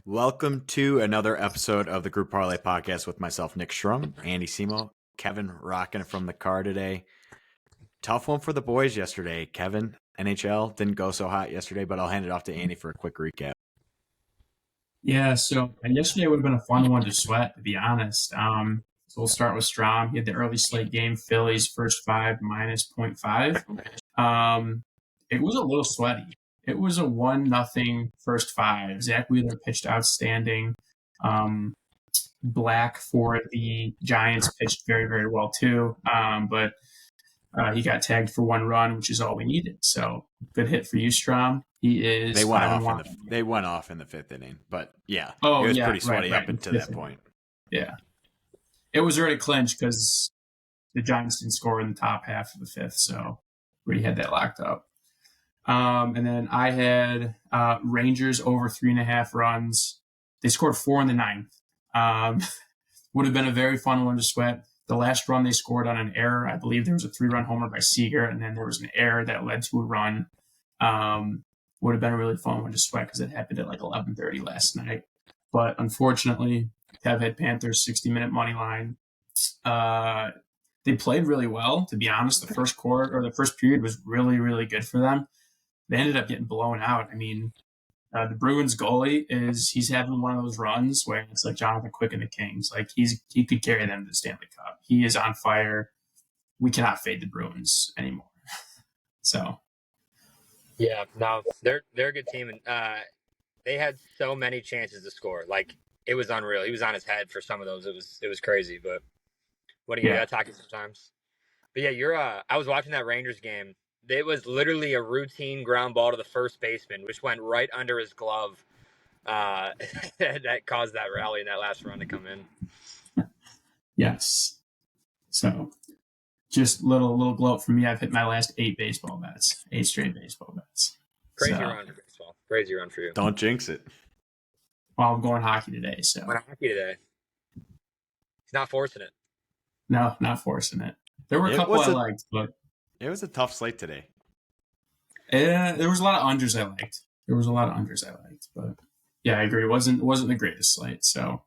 Welcome to another episode of the Group Parlay podcast with myself, Nick Schrum, Andy Simo, Kevin rocking it from the car today. Tough one for the boys yesterday. Kevin, NHL didn't go so hot yesterday, but I'll hand it off to Andy for a quick recap. Yeah, so yesterday would have been a fun one to sweat, to be honest. So we'll start with Strom. He had the early slate game, Phillies first five minus 0.5. It was a little sweaty. It was a 1-0 first five. Zach Wheeler pitched outstanding. Black for the Giants pitched very, very well too. But he got tagged for 1 run, which is all we needed. So good hit for you, Strom. He is. They went off in the fifth inning, but yeah, it was pretty sweaty up until that point. Yeah, it was already clinched because the Giants didn't score in the top half of the fifth, so we had that locked up. And then I had Rangers over 3.5 runs. They scored 4 in the ninth. Would have been a very fun one to sweat. The last run they scored on an error. I believe there was a 3-run homer by Seager, and then there was an error that led to a run. Would have been a really fun one to sweat because it happened at like 11:30 last night. But unfortunately, Kev had Panthers 60-minute money line. They played really well, to be honest. The first quarter or the first period was really, really good for them. They ended up getting blown out. I mean, the Bruins goalie he's having one of those runs where it's like Jonathan Quick and the Kings. Like he could carry them to the Stanley Cup. He is on fire. We cannot fade the Bruins anymore. So. Yeah, no, they're a good team, and they had so many chances to score. Like, it was unreal. He was on his head for some of those. It was crazy. But what do you got talking sometimes? But yeah, I was watching that Rangers game. It was literally a routine ground ball to the first baseman, which went right under his glove. That caused that rally in that last run to come in. Yes. So. Just little gloat for me. I've hit my last 8 straight baseball bets. Crazy run for baseball. Crazy run for you. Don't jinx it. Well, I'm going hockey today. So going hockey today. He's not forcing it. No, not forcing it. There were a couple I liked, but it was a tough slate today. There was a lot of unders I liked. But yeah, I agree. It wasn't the greatest slate. So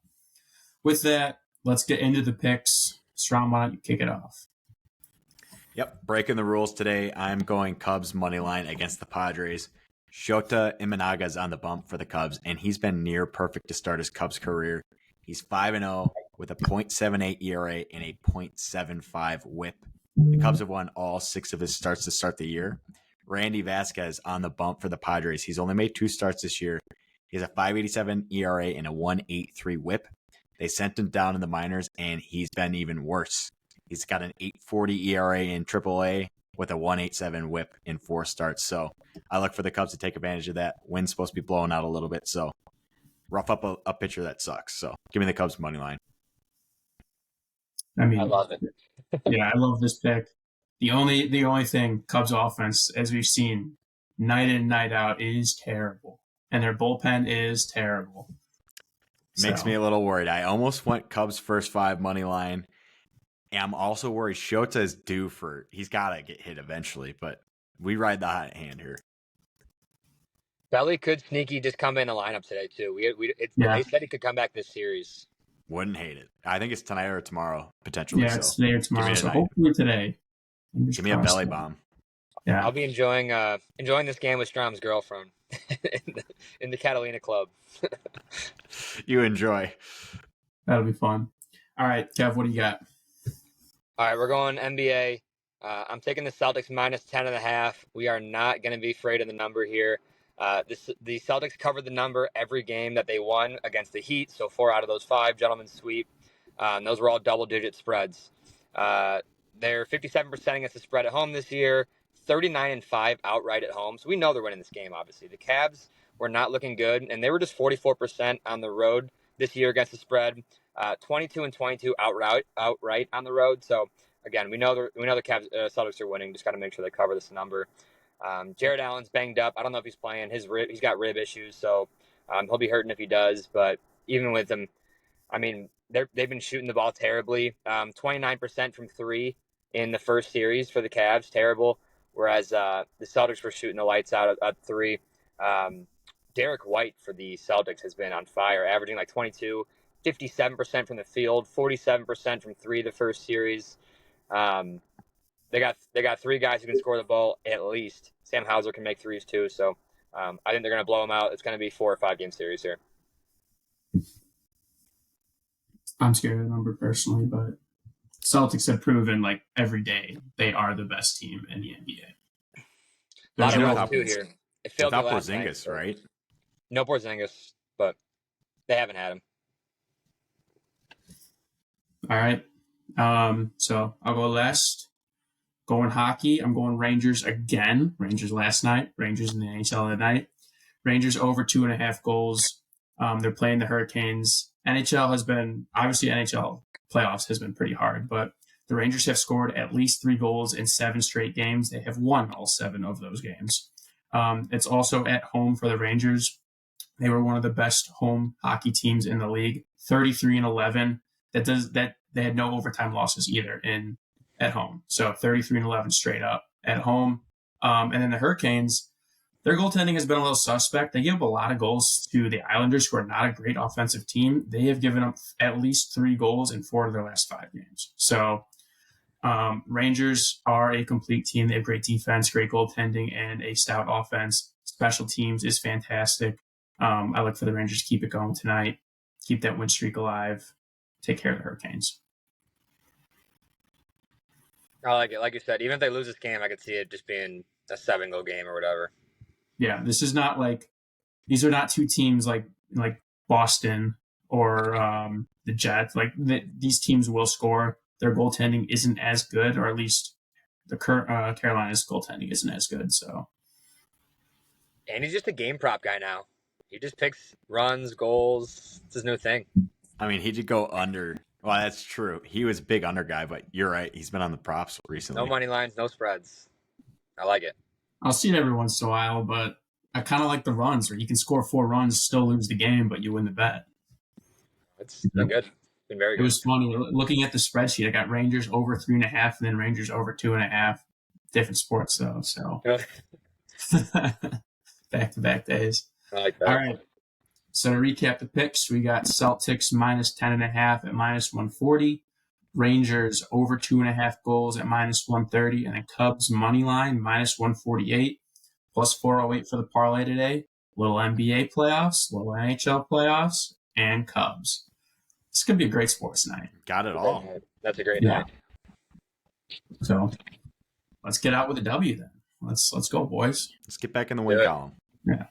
with that, let's get into the picks. Strom, why don't you kick it off? Yep, breaking the rules today. I'm going Cubs money line against the Padres. Shota Imanaga's on the bump for the Cubs, and he's been near perfect to start his Cubs career. He's 5-0 with a .78 ERA and a .75 WHIP. The Cubs have won all 6 of his starts to start the year. Randy Vasquez on the bump for the Padres. He's only made 2 starts this year. He has a .587 ERA and a .183 WHIP. They sent him down in the minors, and he's been even worse. He's got an .840 ERA in AAA with a .187 WHIP in 4 starts. So I look for the Cubs to take advantage of that. Wind's supposed to be blowing out a little bit, so rough up a pitcher that sucks. So give me the Cubs money line. I mean, I love it. Yeah, I love this pick. The only thing, Cubs offense, as we've seen night in, night out, is terrible. And their bullpen is terrible. Makes me a little worried. I almost went Cubs first 5 money line. And I'm also worried Shota is due he's got to get hit eventually, but we ride the hot hand here. Belly could sneaky just come in the lineup today, too. They said he could come back this series. Wouldn't hate it. I think it's tonight or tomorrow, potentially. Yeah, it's today or tomorrow, so hopefully today. Give me a belly bomb. Yeah, I'll be enjoying this game with Strom's girlfriend in the Catalina Club. You enjoy. That'll be fun. All right, Kev, what do you got? All right, we're going NBA. I'm taking the Celtics minus 10.5. We are not going to be afraid of the number here. The Celtics covered the number every game that they won against the Heat, so 4 out of those 5, gentlemen sweep. Those were all double-digit spreads. They're 57% against the spread at home this year, 39-5 outright at home. So we know they're winning this game, obviously. The Cavs were not looking good, and they were just 44% on the road this year against the spread. 22-22 outright on the road. So again, we know the Celtics are winning. Just got to make sure they cover this number. Jared Allen's banged up. I don't know if he's playing. He's got rib issues, so he'll be hurting if he does. But even with him, I mean, they've been shooting the ball terribly. 29% from 3 in the first series for the Cavs, terrible. Whereas the Celtics were shooting the lights out at 3. Derek White for the Celtics has been on fire, averaging like 22, 57% from the field, 47% from three the first series. They got three guys who can score the ball at least. Sam Hauser can make threes too, so I think they're going to blow them out. It's going to be 4 or 5 game series here. I'm scared of the number personally, but Celtics have proven like every day they are the best team in the NBA. A lot There's of no runs too here. It failed me Without last Porzingis, night, right? No Porzingis, but they haven't had him. All right. So I'll go last. Going hockey, I'm going Rangers again. Rangers last night. Rangers in the NHL tonight. Rangers over 2.5 goals. They're playing the Hurricanes. NHL playoffs has been pretty hard, but the Rangers have scored at least 3 goals in 7 straight games. They have won all 7 of those games. It's also at home for the Rangers. They were one of the best home hockey teams in the league, 33-11. That they had no overtime losses either at home. So 33-11 straight up at home. And then the Hurricanes, their goaltending has been a little suspect. They give up a lot of goals to the Islanders, who are not a great offensive team. They have given up at least 3 goals in 4 of their last 5 games. So Rangers are a complete team. They have great defense, great goaltending, and a stout offense. Special teams is fantastic. I look for the Rangers to keep it going tonight, keep that win streak alive, take care of the Hurricanes. I like it. Like you said, even if they lose this game, I could see it just being a 7-goal game or whatever. Yeah, this is not like these are not 2 teams like Boston or the Jets. Like these teams will score. Their goaltending isn't as good, or at least the Carolina's goaltending isn't as good. So, and he's just a game prop guy now. He just picks runs, goals. It's his new thing. I mean, he did go under. Well, that's true. He was a big under guy, but you're right. He's been on the props recently. No money lines, no spreads. I like it. I'll see it every once in a while, but I kind of like the runs where you can score 4 runs, still lose the game, but you win the bet. It's been good. It's been very good. It was funny looking at the spreadsheet. I got Rangers over 3.5, and then Rangers over 2.5. Different sports though, so back-to-back days. I like that. All right. So to recap the picks, we got Celtics minus 10.5 at minus 140, Rangers over 2.5 goals at minus 130, and then Cubs money line minus 148, plus 408 for the parlay today. Little NBA playoffs, little NHL playoffs, and Cubs. This could be a great sports night. Got it all. That's a great night. So let's get out with a W then. Let's go, boys. Let's get back in the win column. Yeah.